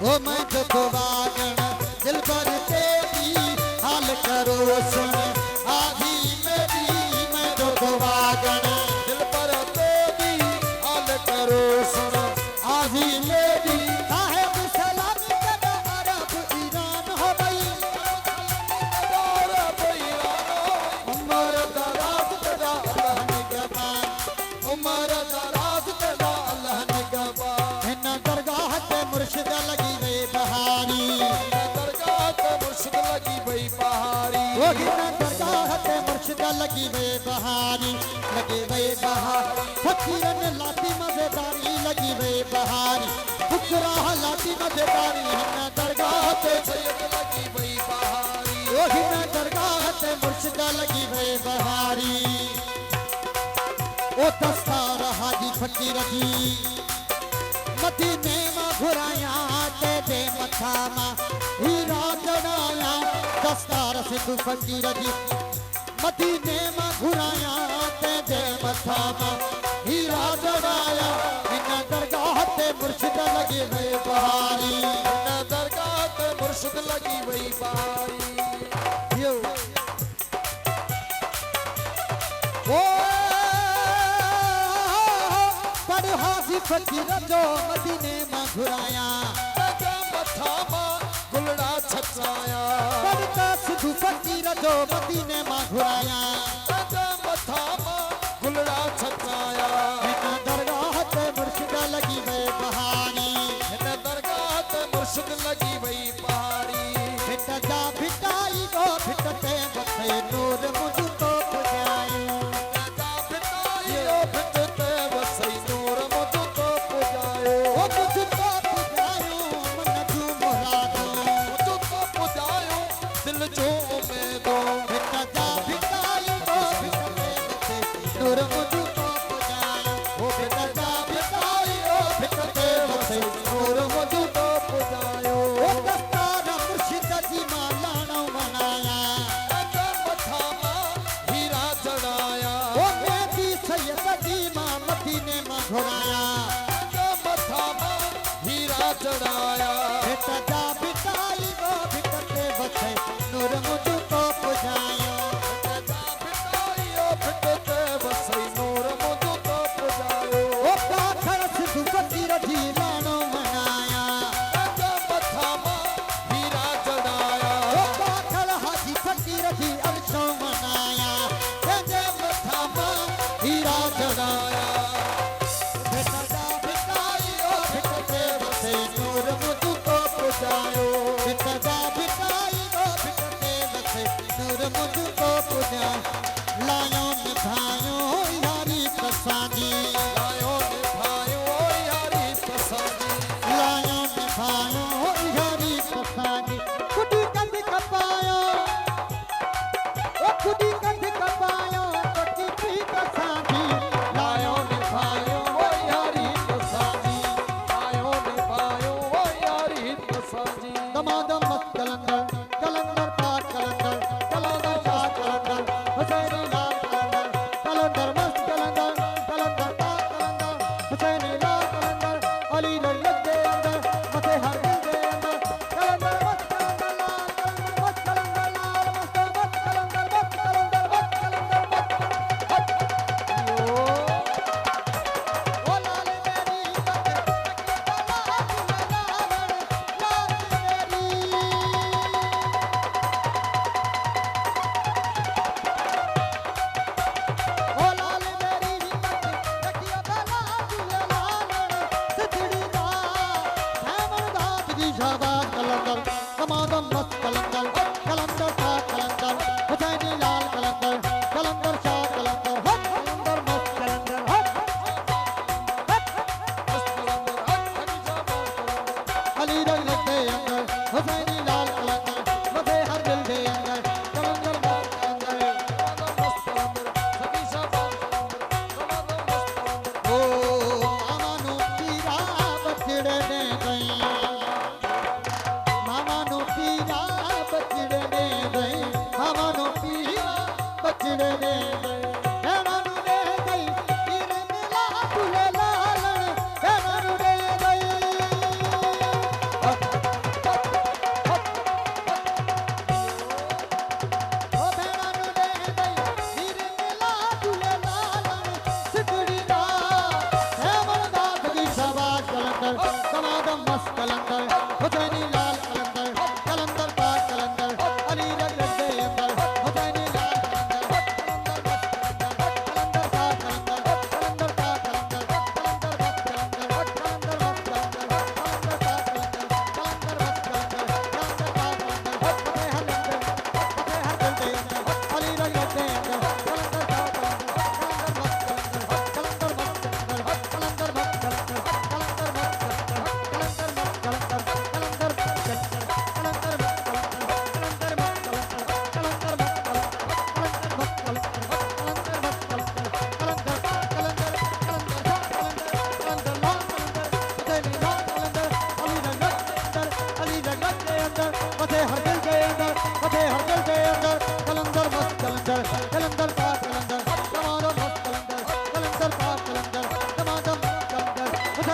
ओ मैं दुख वागण दिल पर तेरी हाल करो सुन आधी मेरी मैं दुख वागण दिल पर तेरी हाल करो सुन आधी मेरी साहेब सलामी कदा अरब ईरान हो गई अरब ईरान उमर दराज कदा अल्लाह ने गवान उमर दराज कदा अल्लाह ने गवान इन दरगाह ते मुर्शिद लगी वे बहारी दरगाह ते मुर्शिद लगी वही बहारी वो इन दरगाह ते मुर्शिद लगी वे बहारी लगी वे बहार फकीरन लाती मजेदारी लगी वे बहारी फुकरा लाती मजेदारी इन दरगाह ते सैयद लगी वही बहारी वो इन दरगाह ते मुर्शिद लगी वे बहारी ओ दस्तार हाजी फकीर जी मदीने मा घुराया ते दे मथा मा हीरा जड़ाया दस्तार सिंधु फकीर जी मदीने मा घुराया ते दे मथा मा हीरा जड़ाया इन दरगाह ते मुर्शिद लगी वे बहारी इन दरगाह ते मुर्शिद लगी वही बहारी यो ओ बड़ हाजी फकीर जो मदीने मा घुराया तेरे मथा मां गुलड़ा छचाया बड़ का सिद्धू फकीर जो मदीने मा घुराया तेरे मथा मां गुलड़ा छचाया इन दरगाह ते मुर्शिद लगी वे बहारी इन दरगाह ते मुर्शिद लगी वही बहारी फिट जा भिटाई गो फिटते बथे नूर मुझ तो पुजायो तेरा पिताई फिटते वसई नूर मुझ तो पुजायो ओ मुझ तो पुजायो मन तू मुरादो मुझ तो पुजायो दिल जो उम्मीदों फिट जा भिटाई गो फिटते बथे नूर मुझ तो पुजायो वो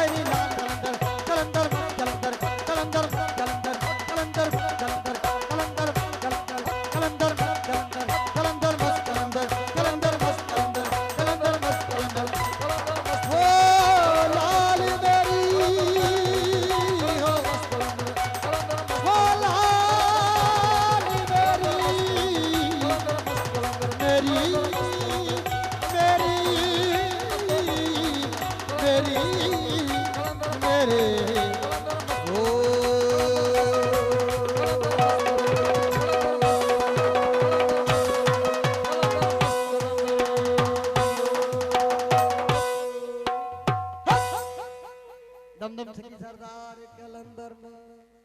मेरी लाल कलंदर कलंदर कलंदर कलंदर कलंदर कलंदर कलंदर कलंदर कलंदर कलंदर कलंदर मस्त कलंदर कलंदर मस्त कलंदर कलंदर मस्त कलंदर हो लाल मेरी हो लाल मेरी मेरे ओ दम दम सखी सरदार कलंदर में